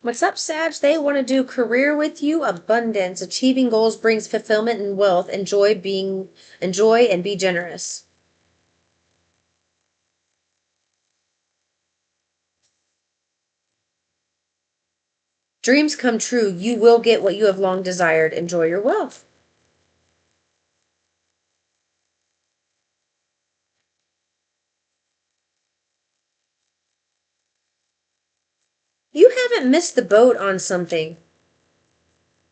What's up, Sag? They want to do career with you, abundance, achieving goals brings fulfillment and wealth. Enjoy and be generous. Dreams come true. You will get what you have long desired. Enjoy your wealth. You haven't missed the boat on something.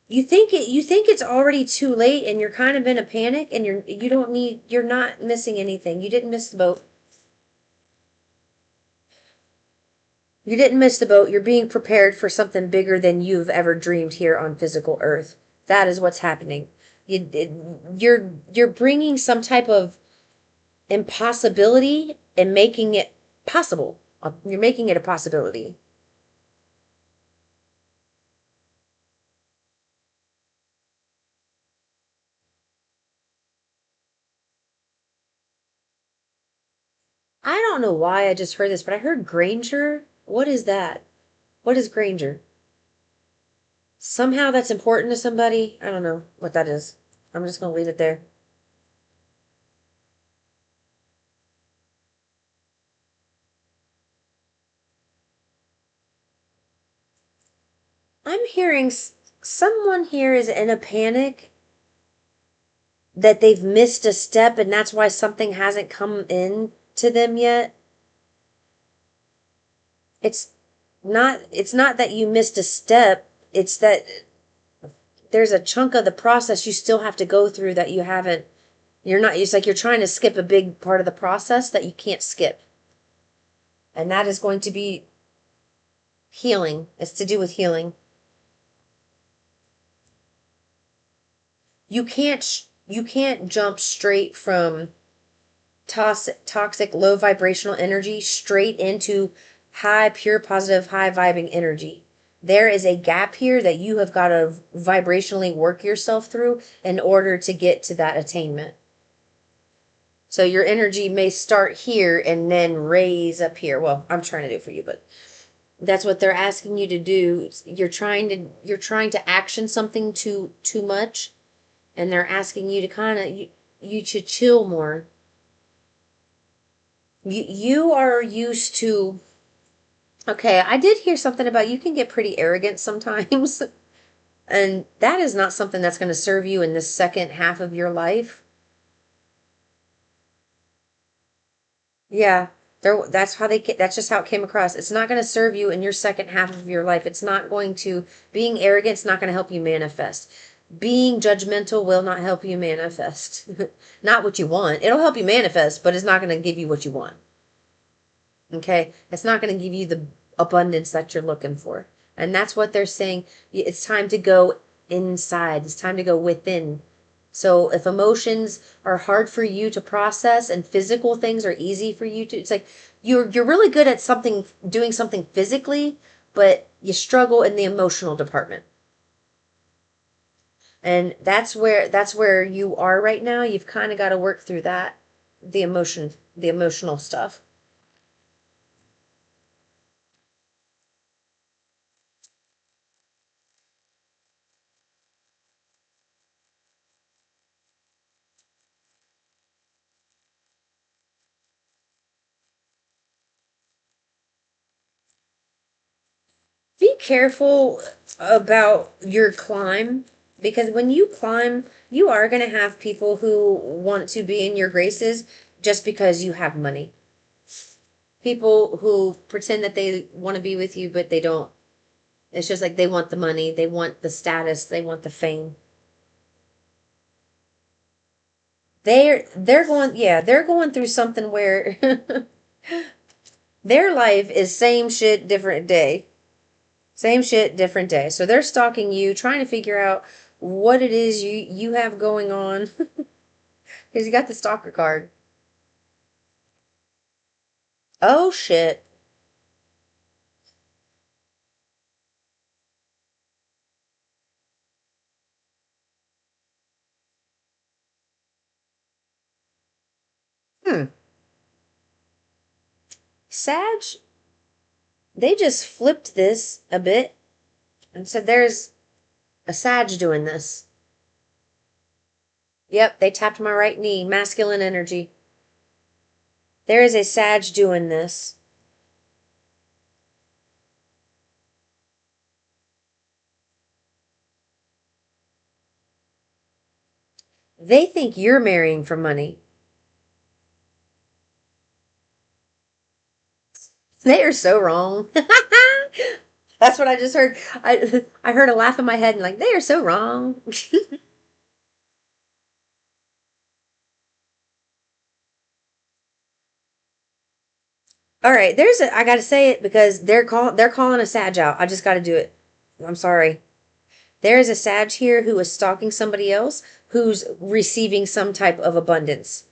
You think it's already too late and you're kind of in a panic and you're not missing anything. You didn't miss the boat. You didn't miss the boat. You're being prepared for something bigger than you've ever dreamed here on physical Earth. That is what's happening. You're bringing some type of impossibility and making it possible. You're making it a possibility. I don't know why I just heard this, but I heard Granger. What is that? What is Granger? Somehow that's important to somebody. I don't know what that is. I'm just going to leave it there. I'm hearing someone here is in a panic that they've missed a step and that's why something hasn't come in to them yet. It's it's not that you missed a step, it's that there's a chunk of the process you still have to go through that you haven't. You're not, it's like you're trying to skip a big part of the process that you can't skip. And that is going to be healing. It's to do with healing. You can't jump straight from toxic low vibrational energy straight into high pure positive high vibing energy. There is a gap here that you have got to vibrationally work yourself through in order to get to that attainment. So your energy may start here and then raise up here. Well, I'm trying to do it for you, but that's what they're asking you to do. You're trying to action something too much, and they're asking you to kind of you to chill more. You are used to. Okay, I did hear something about you can get pretty arrogant sometimes, and that is not something that's going to serve you in the second half of your life. Yeah, that's how that's just how it came across. It's not going to serve you in your second half of your life. It's not going to, being arrogant is not going to help you manifest. Being judgmental will not help you manifest. Not what you want. It'll help you manifest, but it's not going to give you what you want. Okay? It's not going to give you the abundance that you're looking for. And that's what they're saying. It's time to go inside. It's time to go within. So if emotions are hard for you to process and physical things are easy for you to, it's like you're really good at something, doing something physically, but you struggle in the emotional department. And that's where you are right now. You've kind of got to work through that, the emotional stuff. Be careful about your climb because when you climb, you are going to have people who want to be in your graces just because you have money. People who pretend that they want to be with you, but they don't. It's just like they want the money, they want the status, they want the fame. They're going through something where their life is same shit, different day. Same shit, different day. So they're stalking you, trying to figure out what it is you have going on. Because you got the stalker card. Oh shit. Hmm. Sag, they just flipped this a bit. And so there's a Sag doing this. Yep, they tapped my right knee. Masculine energy. There is a Sag doing this. They think you're marrying for money. They are so wrong. That's what I just heard. I heard a laugh in my head and like, they are so wrong. All right, I got to say it because they're calling a Sag out. I just got to do it. I'm sorry. There is a Sag here who is stalking somebody else who's receiving some type of abundance.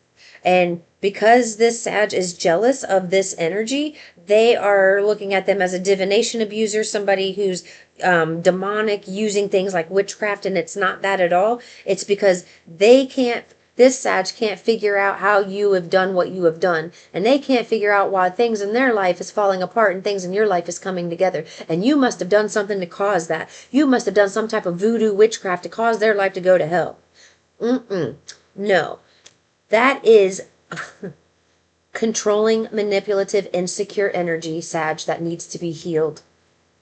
And because this Sag is jealous of this energy, they are looking at them as a divination abuser, somebody who's demonic, using things like witchcraft, and it's not that at all. It's because this Sag can't figure out how you have done what you have done, and they can't figure out why things in their life is falling apart and things in your life is coming together. And you must have done something to cause that. You must have done some type of voodoo witchcraft to cause their life to go to hell. No. That is controlling, manipulative, insecure energy, Sag, that needs to be healed.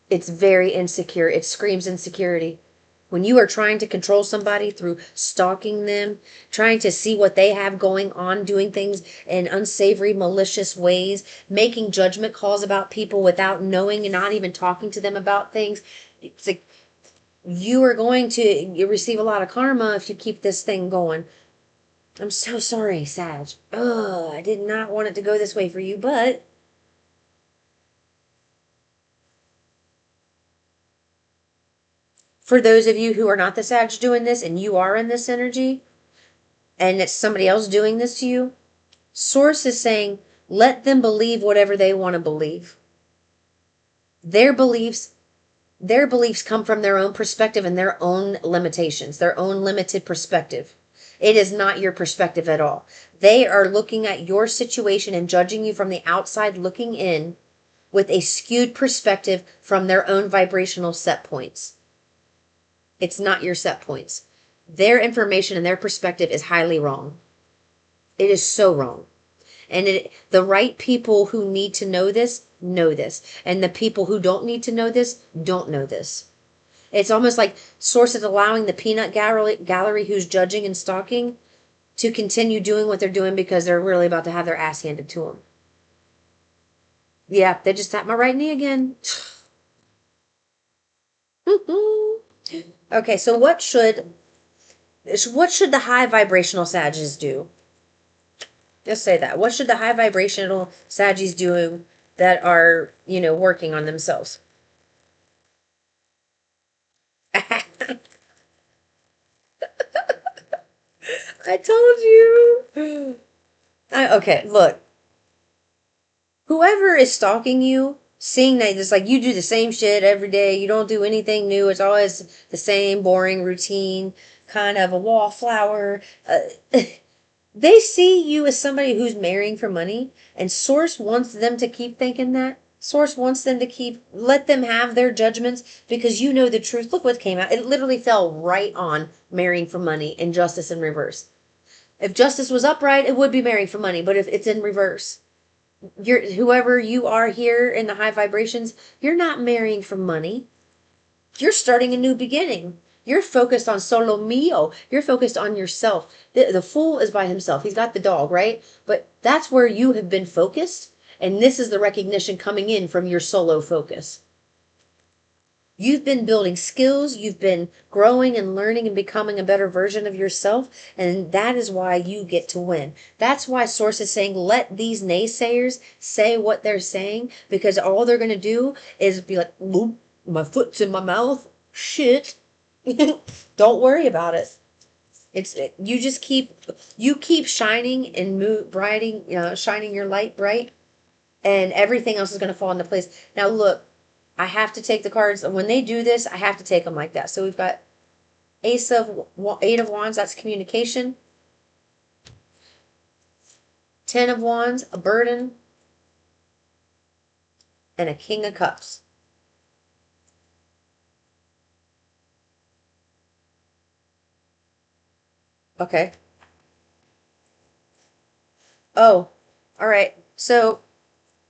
It's very insecure. It screams insecurity. When you are trying to control somebody through stalking them, trying to see what they have going on, doing things in unsavory, malicious ways, making judgment calls about people without knowing and not even talking to them about things, it's like you are going to receive a lot of karma if you keep this thing going. I'm so sorry, Sag. Ugh, I did not want it to go this way for you, but for those of you who are not the Sag doing this and you are in this energy and it's somebody else doing this to you, Source is saying, let them believe whatever they want to believe. Their beliefs, their beliefs come from their own perspective and their own limitations, their own limited perspective. It is not your perspective at all. They are looking at your situation and judging you from the outside looking in with a skewed perspective from their own vibrational set points. It's not your set points. Their information and their perspective is highly wrong. It is so wrong. And the right people who need to know this. And the people who don't need to know this don't know this. It's almost like Source is allowing the peanut gallery who's judging and stalking to continue doing what they're doing because they're really about to have their ass handed to them. Yeah, they just tapped my right knee again. Okay, so what should the high vibrational Sages do? Just say that. What should the high vibrational Sagies do that are, working on themselves? I told you. Okay, look. Whoever is stalking you, seeing that it's like you do the same shit every day, you don't do anything new, it's always the same boring routine, kind of a wallflower. They see you as somebody who's marrying for money, and Source wants them to keep thinking that. Source wants them to let them have their judgments because you know the truth. Look what came out. It literally fell right on marrying for money and justice in reverse. If justice was upright, it would be marrying for money, but if it's in reverse, whoever you are here in the high vibrations, you're not marrying for money. You're starting a new beginning. You're focused on solo mio. You're focused on yourself. The fool is by himself. He's got the dog, right? But that's where you have been focused. And this is the recognition coming in from your solo focus. You've been building skills. You've been growing and learning and becoming a better version of yourself. And that is why you get to win. That's why Source is saying, let these naysayers say what they're saying, because all they're going to do is be like, "Oop, my foot's in my mouth. Shit." Don't worry about it. You keep shining and shining your light bright, and everything else is going to fall into place. Now look, I have to take the cards, and when they do this, I have to take them like that. So we've got Eight of Wands, that's communication. 10 of Wands, a burden, and a King of Cups. Okay. Oh, all right. So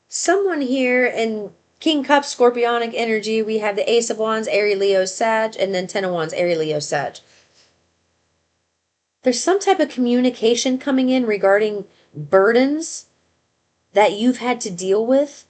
someone here in King Cup Scorpionic energy, we have the Ace of Wands, Aries, Leo, Sag, and then Ten of Wands, Aries, Leo, Sag. There's some type of communication coming in regarding burdens that you've had to deal with.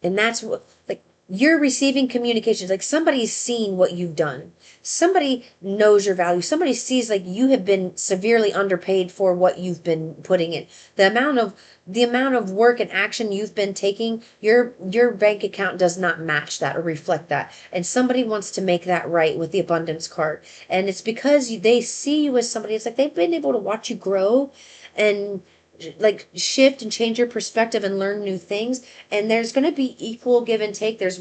And that's what, like, you're receiving communications. Like, somebody's seen what you've done. Somebody knows your value. Somebody sees, like, you have been severely underpaid for what you've been putting in. The amount of work and action you've been taking, your bank account does not match that or reflect that. And somebody wants to make that right with the abundance card. And it's because they see you as somebody, it's like they've been able to watch you grow and like shift and change your perspective and learn new things. And there's going to be equal give and take. There's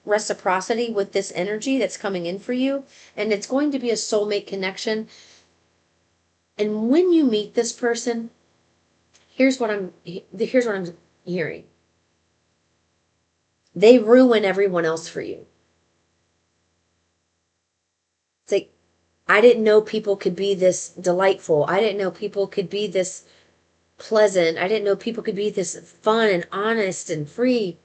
reciprocity with this energy that's coming in for you, and it's going to be a soulmate connection. And when you meet this person, here's what I'm hearing. They ruin everyone else for you. It's like, I didn't know people could be this delightful. I didn't know people could be this pleasant. I didn't know people could be this fun and honest and free.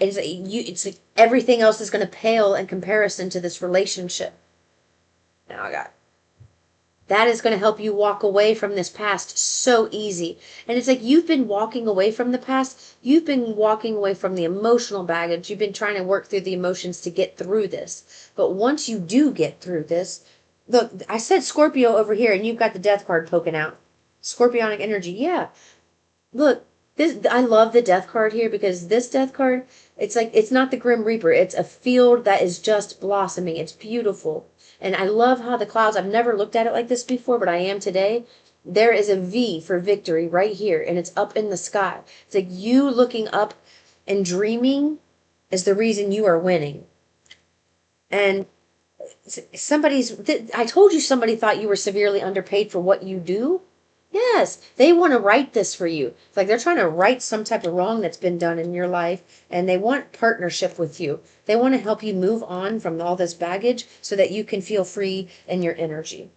It's like everything else is going to pale in comparison to this relationship. Now I got that is going to help you walk away from this past so easy. And it's like you've been walking away from the past. You've been walking away from the emotional baggage. You've been trying to work through the emotions to get through this. But once you do get through this, look, I said Scorpio over here, and you've got the death card poking out. Scorpionic energy. Yeah. Look, this I love the death card here because this death card, it's like it's not the Grim Reaper. It's a field that is just blossoming. It's beautiful. And I love how the clouds, I've never looked at it like this before, but I am today. There is a V for victory right here, and it's up in the sky. It's like you looking up and dreaming is the reason you are winning. And I told you somebody thought you were severely underpaid for what you do. Yes, they want to right this for you. It's like they're trying to right some type of wrong that's been done in your life, and they want partnership with you. They want to help you move on from all this baggage so that you can feel free in your energy.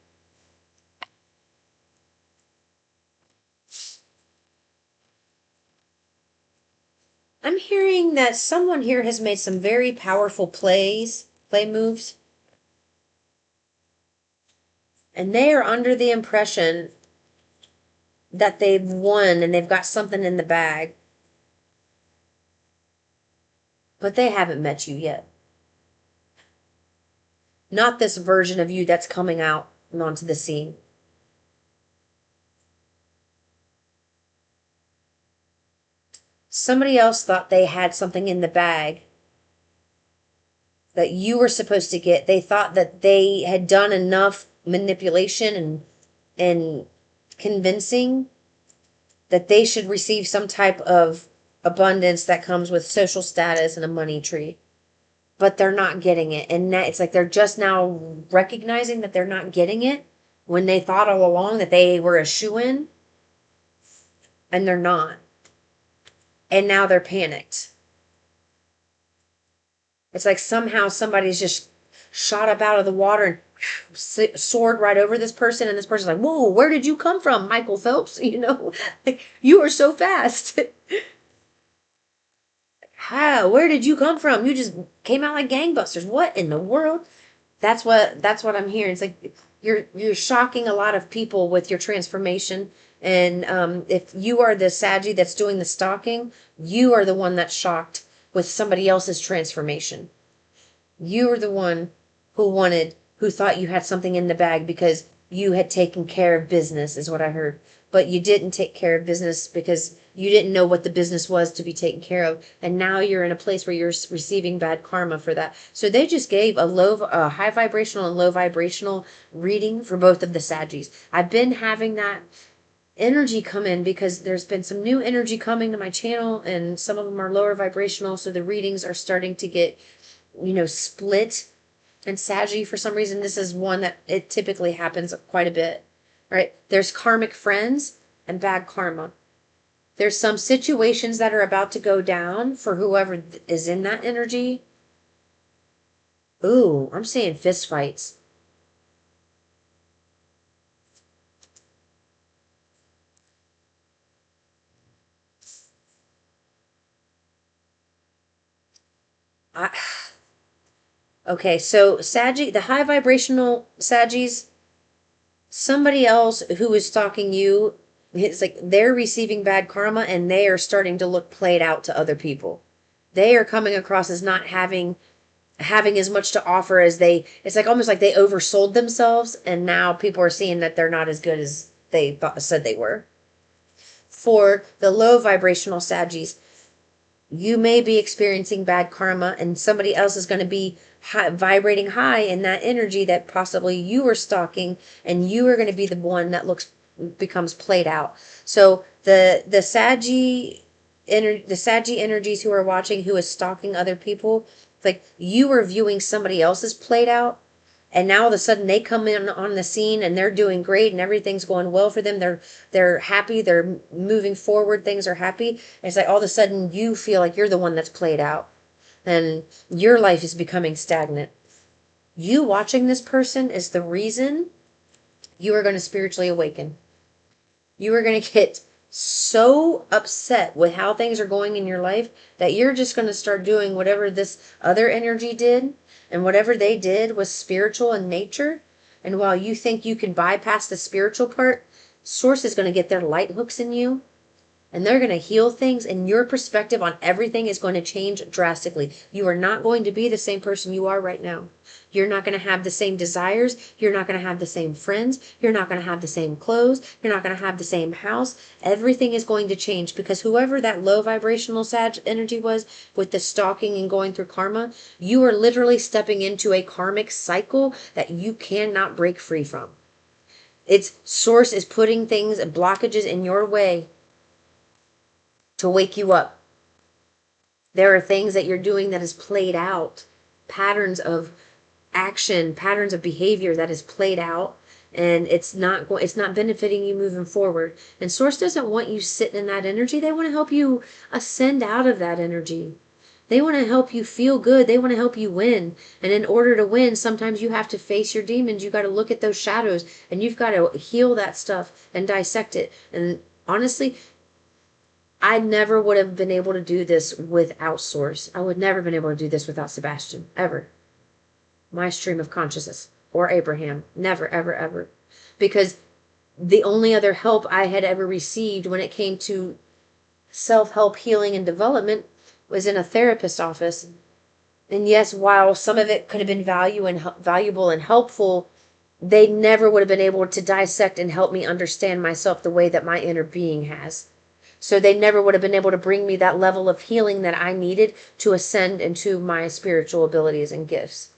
I'm hearing that someone here has made some very powerful play moves, and they are under the impression that they've won and they've got something in the bag, but they haven't met you yet. Not this version of you that's coming out onto the scene. Somebody else thought they had something in the bag that you were supposed to get. They thought that they had done enough manipulation and convincing that they should receive some type of abundance that comes with social status and a money tree. But they're not getting it. And that, it's like they're just now recognizing that they're not getting it when they thought all along that they were a shoo-in, and they're not. And now they're panicked. It's like somehow somebody's just shot up out of the water and soared right over this person, and this person's like, "Whoa, where did you come from, Michael Phelps?" Like, you are so fast. How? Where did you come from? You just came out like gangbusters. What in the world? That's what I'm hearing. It's like you're shocking a lot of people with your transformation. And if you are the Saggy that's doing the stalking, you are the one that's shocked with somebody else's transformation. You were the one who thought you had something in the bag because you had taken care of business, is what I heard. But you didn't take care of business because you didn't know what the business was to be taken care of. And now you're in a place where you're receiving bad karma for that. So they just gave a high vibrational and low vibrational reading for both of the Saggies. I've been having that energy come in because there's been some new energy coming to my channel, and some of them are lower vibrational. So the readings are starting to get split. And Saggy, for some reason, this is one that it typically happens quite a bit, right? There's karmic friends and bad karma. There's some situations that are about to go down for whoever is in that energy. Ooh, I'm seeing fist fights. Okay, so the high vibrational Saggies, somebody else who is stalking you, it's like they're receiving bad karma and they are starting to look played out to other people. They are coming across as not having as much to offer as they, it's like almost like they oversold themselves, and now people are seeing that they're not as good as they said they were. For the low vibrational Saggies, you may be experiencing bad karma and somebody else is going to be vibrating high in that energy that possibly you were stalking, and you are going to be the one that becomes played out. So the Saggy energies who are watching, who is stalking other people, like you were viewing somebody else's played out, and now all of a sudden they come in on the scene and they're doing great and everything's going well for them. They're happy, they're moving forward, things are happy. And it's like all of a sudden you feel like you're the one that's played out and your life is becoming stagnant. You watching this person is the reason you are going to spiritually awaken. You are going to get so upset with how things are going in your life that you're just going to start doing whatever this other energy did, and whatever they did was spiritual in nature. And while you think you can bypass the spiritual part, Source is going to get their light hooks in you, and they're going to heal things, and your perspective on everything is going to change drastically. You are not going to be the same person you are right now. You're not going to have the same desires. You're not going to have the same friends. You're not going to have the same clothes. You're not going to have the same house. Everything is going to change, because whoever that low vibrational Sag energy was with the stalking and going through karma, you are literally stepping into a karmic cycle that you cannot break free from. Its Source is putting things and blockages in your way to wake you up. There are things that you're doing that is played out, patterns of action, patterns of behavior that is played out, and it's not benefiting you moving forward. And Source doesn't want you sitting in that energy. They want to help you ascend out of that energy. They want to help you feel good. They want to help you win. And in order to win, sometimes you have to face your demons. You got to look at those shadows, and you've got to heal that stuff and dissect it. And honestly, I never would have been able to do this without Source. I would never have been able to do this without Sebastian, ever. My stream of consciousness, or Abraham. Never, ever, ever. Because the only other help I had ever received when it came to self-help, healing, and development was in a therapist's office. And yes, while some of it could have been valuable and helpful, they never would have been able to dissect and help me understand myself the way that my inner being has. So they never would have been able to bring me that level of healing that I needed to ascend into my spiritual abilities and gifts.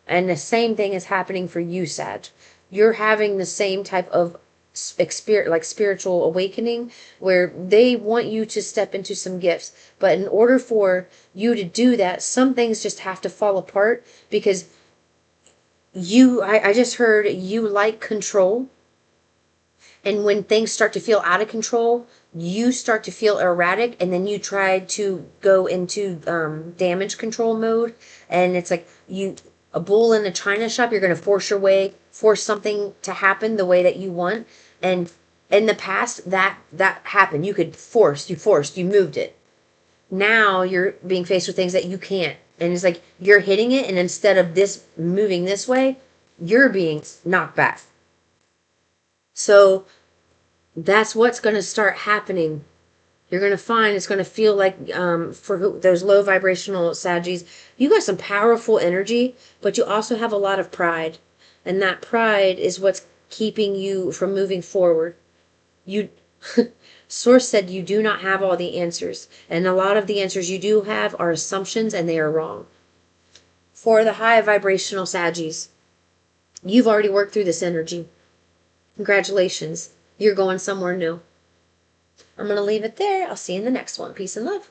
And the same thing is happening for you, Sag. You're having the same type of spiritual awakening, where they want you to step into some gifts. But in order for you to do that, some things just have to fall apart, because I just heard you like control. And when things start to feel out of control, you start to feel erratic, and then you try to go into damage control mode. And it's like a bull in a china shop. You're going to force something to happen the way that you want. And in the past, that happened. You moved it. Now you're being faced with things that you can't. And it's like you're hitting it, and instead of this moving this way, you're being knocked back. So that's what's going to start happening. You're going to find it's going to feel like, for those low vibrational Saggies, you got some powerful energy, but you also have a lot of pride. And that pride is what's keeping you from moving forward. Source said you do not have all the answers. And a lot of the answers you do have are assumptions, and they are wrong. For the high vibrational Saggies, you've already worked through this energy. Congratulations. You're going somewhere new. I'm going to leave it there. I'll see you in the next one. Peace and love.